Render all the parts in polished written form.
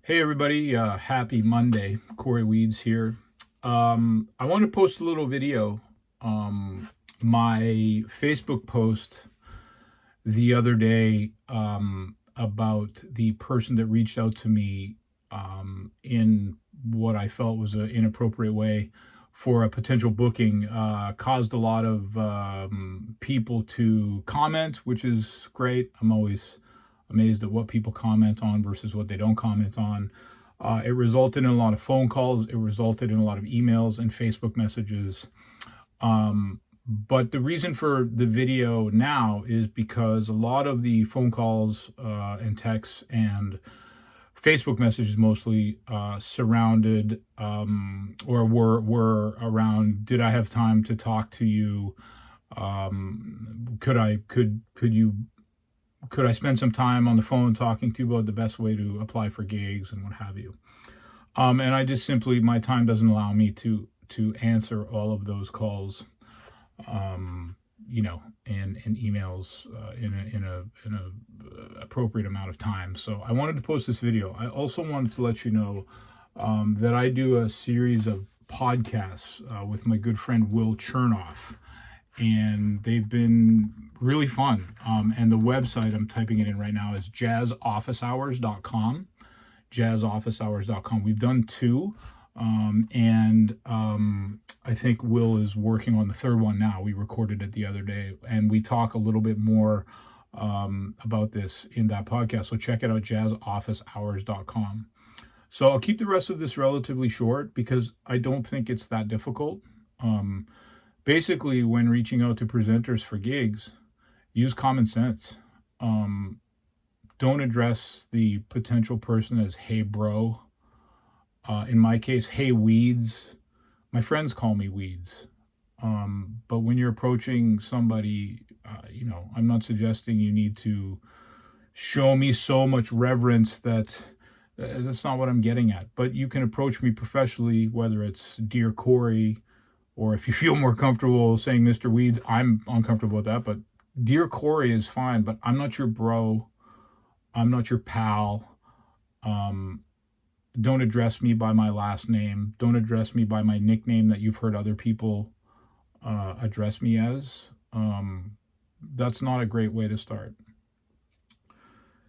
Hey everybody, happy Monday. Corey Weeds here. I want to post a little video. Um, my Facebook post the other day about the person that reached out to me in what I felt was an inappropriate way for a potential booking caused a lot of people to comment, which is great. I'm always amazed at what people comment on versus what they don't comment on. It resulted in a lot of phone calls. It resulted in a lot of emails and Facebook messages. But the reason for the video now is because a lot of the phone calls and texts and Facebook messages mostly surrounded or were around. Did I have time to talk to you? Could I spend some time on the phone talking to you about the best way to apply for gigs and what have you? And I just simply my time doesn't allow me to answer all of those calls, um, and emails in a appropriate amount of time. So I wanted to post this video. I also wanted to let you know that I do a series of podcasts with my good friend Will Chernoff, and they've been really fun. And the website, I'm typing it in right now, is jazzofficehours.com. Jazzofficehours.com. We've done two, and I think Will is working on the third one now. We recorded it the other day, and we talk a little bit more about this in that podcast. So check it out, jazzofficehours.com. So I'll keep the rest of this relatively short because I don't think it's that difficult. Um, Basically, when reaching out to presenters for gigs, use common sense. Um, don't address the potential person as "Hey, bro." In my case, "Hey, Weeds." My friends call me Weeds. But when you're approaching somebody, I'm not suggesting you need to show me so much reverence that that's not what I'm getting at. But you can approach me professionally, whether it's "Dear Corey," or if you feel more comfortable saying "Mr. Weeds." I'm uncomfortable with that, but "Dear Corey" is fine. But I'm not your bro. I'm not your pal. Um, don't address me by my last name. Don't address me by my nickname that you've heard other people address me as. That's not a great way to start.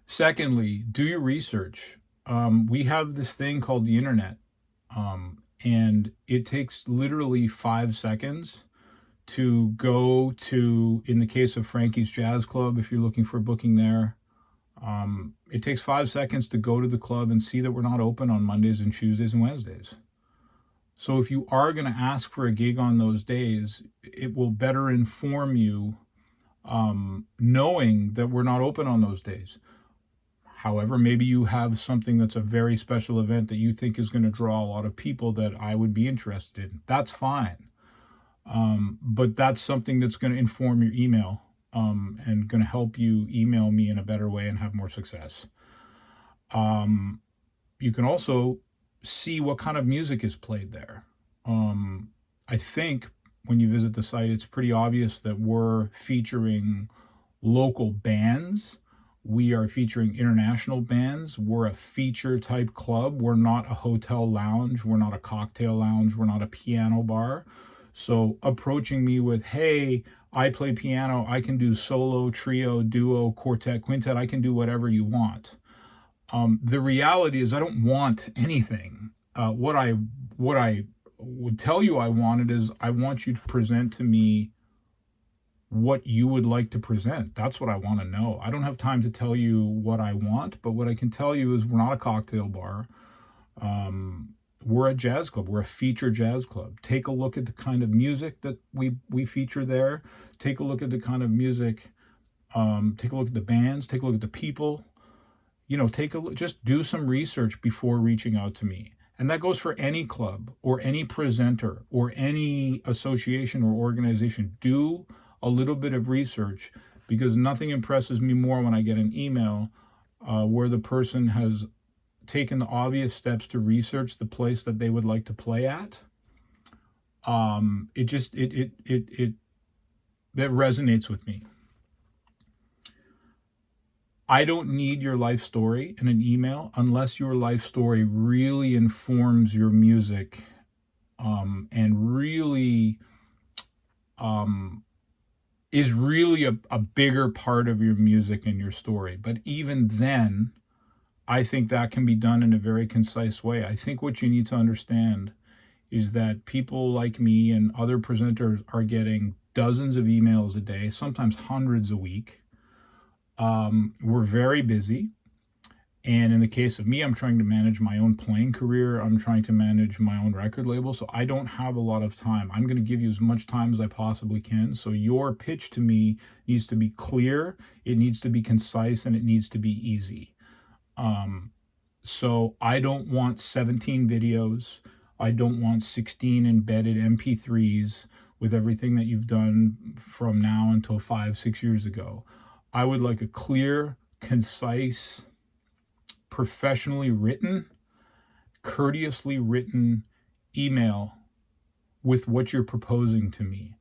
Secondly, do your research. We have this thing called the internet, and it takes literally 5 seconds to go to, in the case of Frankie's Jazz Club, if you're looking for a booking there, it takes 5 seconds to go to the club and see that we're not open on Mondays and Tuesdays and Wednesdays. So if you are going to ask for a gig on those days, it will better inform you, knowing that we're not open on those days. However, maybe you have something that's a very special event that you think is going to draw a lot of people that I would be interested in. That's fine. But that's something that's going to inform your email, and going to help you email me in a better way and have more success. Um, you can also see what kind of music is played there. I think when you visit the site, it's pretty obvious that we're featuring local bands. We are featuring international bands. We're a feature type club. We're not a hotel lounge. We're not a cocktail lounge. We're not a piano bar. So approaching me with, "Hey, I play piano. I can do solo, trio, duo, quartet, quintet. I can do whatever you want." The reality is, I don't want anything. What I would tell you I wanted is I want you to present to me what you would like to present. That's what I want to know. I don't have time to tell you what I want, but what I can tell you is we're not a cocktail bar. We're a jazz club. We're a feature jazz club. Take a look at the kind of music that we feature there. Take a look at the kind of music. Take a look at the bands. Take a look at the people. Take a look. Just do some research before reaching out to me. And that goes for any club or any presenter or any association or organization. Do a little bit of research, because nothing impresses me more when I get an email where the person has taken the obvious steps to research the place that they would like to play at. It just it, it, it That resonates with me. I don't need your life story in an email unless your life story really informs your music, and really um, is really a bigger part of your music and your story. But even then, I think that can be done in a very concise way. I think what you need to understand is that people like me and other presenters are getting dozens of emails a day, sometimes hundreds a week. We're very busy. And in the case of me, I'm trying to manage my own playing career. I'm trying to manage my own record label. So I don't have a lot of time. I'm going to give you as much time as I possibly can. So your pitch to me needs to be clear, it needs to be concise, and it needs to be easy. Um, so I don't want 17 videos. I don't want 16 embedded MP3s with everything that you've done from now until 5, 6 years ago. I would like a clear, concise, professionally written, courteously written email with what you're proposing to me.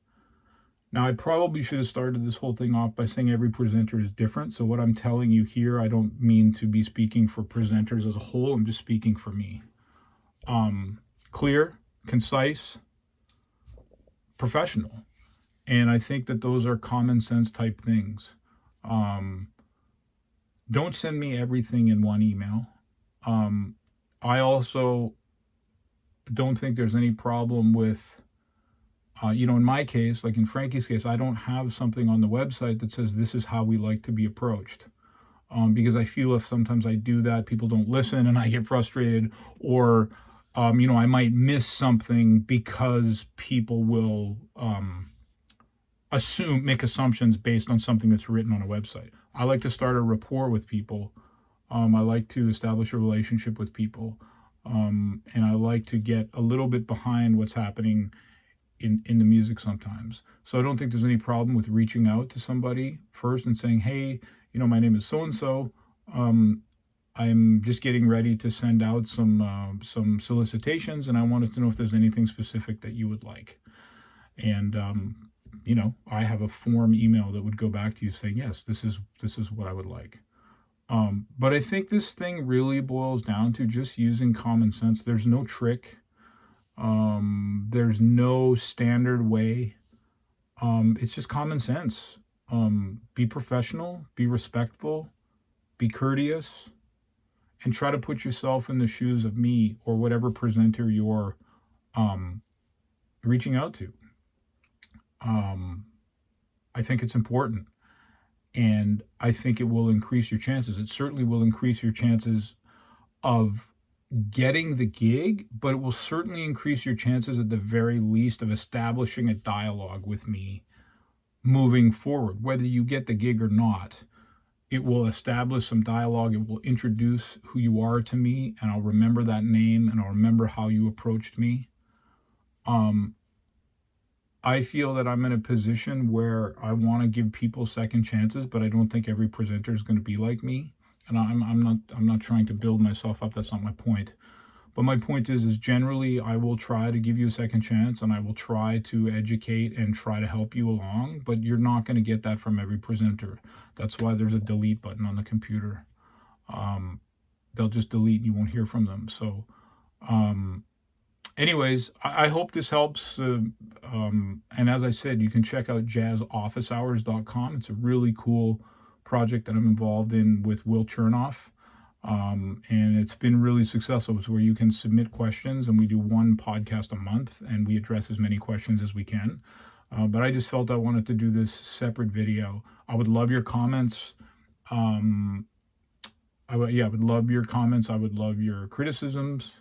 Now, I probably should have started this whole thing off by saying every presenter is different. So, what I'm telling you here, I don't mean to be speaking for presenters as a whole. I'm just speaking for me. Clear, concise, professional. And I think that those are common sense type things. Don't send me everything in one email. I also don't think there's any problem with, in my case, like in Frankie's case, I don't have something on the website that says this is how we like to be approached. Because I feel if sometimes I do that, people don't listen and I get frustrated, or, I might miss something because people will make assumptions based on something that's written on a website. I like to start a rapport with people. I like to establish a relationship with people. And I like to get a little bit behind what's happening in the music sometimes. So I don't think there's any problem with reaching out to somebody first and saying, hey, my name is so and so. I'm just getting ready to send out some solicitations, and I wanted to know if there's anything specific that you would like. And I have a form email that would go back to you saying, yes, this is what I would like. But I think this thing really boils down to just using common sense. There's no trick. There's no standard way. It's just common sense. Be professional, be respectful, be courteous, and try to put yourself in the shoes of me or whatever presenter you're reaching out to. I think it's important. And I think it will increase your chances. It certainly will increase your chances of getting the gig, but it will certainly increase your chances at the very least of establishing a dialogue with me moving forward. Whether you get the gig or not, it will establish some dialogue. It will introduce who you are to me, and I'll remember that name, and I'll remember how you approached me. I feel that I'm in a position where I want to give people second chances, but I don't think every presenter is going to be like me. And I'm not trying to build myself up. That's not my point. But my point is generally I will try to give you a second chance, and I will try to educate and try to help you along. But you're not going to get that from every presenter. That's why there's a delete button on the computer. They'll just delete and you won't hear from them. So, anyways, I hope this helps. And as I said, you can check out jazzofficehours.com. It's a really cool project that I'm involved in with Will Chernoff. And it's been really successful. It's where you can submit questions, and we do one podcast a month, and we address as many questions as we can. But I just felt I wanted to do this separate video. I would love your comments. I would love your comments. I would love your criticisms.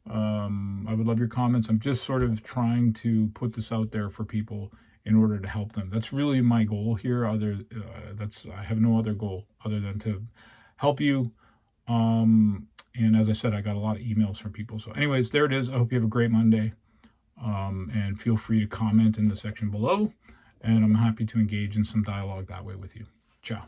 I would love your comments. I'm just sort of trying to put this out there for people in order to help them. That's really my goal here. I have no other goal other than to help you. And as I said, I got a lot of emails from people. So anyways, there it is. I hope you have a great Monday. And feel free to comment in the section below. And I'm happy to engage in some dialogue that way with you. Ciao.